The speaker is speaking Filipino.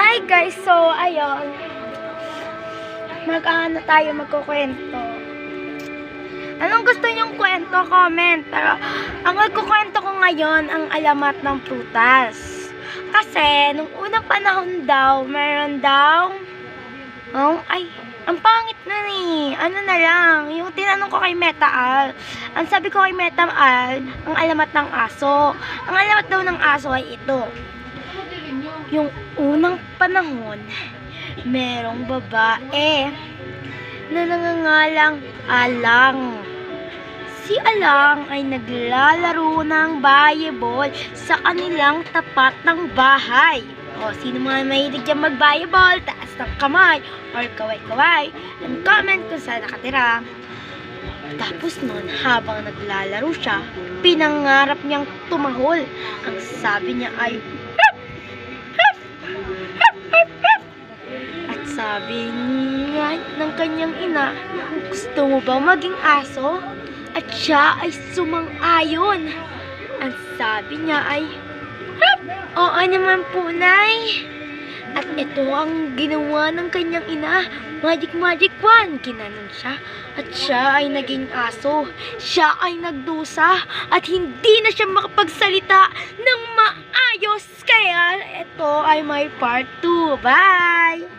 Hi guys, so ayun, magkukwento. Anong gusto niyong kwento? Comment. Pero ang magkukwento ko ngayon ang alamat ng prutas. Kasi nung unang panahon daw, meron daw ang pangit na ni. Ano na lang, yung tinanong ko kay Metaal. Ang sabi ko kay Metaal, ang alamat ng aso. Ang alamat daw ng aso ay ito. Yung unang panahon, merong babae na nangangalang Alang. Si Alang ay naglalaro ng volleyball sa kanilang tapat ng bahay. O, sino mga mahilig dyan mag-volleyball? Taas ng kamay or kaway-kaway. And comment kung saan nakatira. Tapos nun, habang naglalaro siya, pinangarap niyang tumahol. Ang sabi niya ay at sabi niya ng kanyang ina, gusto mo ba maging aso? At siya ay sumang-ayon. Ang sabi niya ay, oo naman po, Nay. At ito ang ginawa ng kanyang ina. Magic wand. Ginanon siya. At siya ay naging aso. Siya ay nagdusa. At hindi na siya makapagsalita ng maayos. Kaya ito ay may part 2. Bye!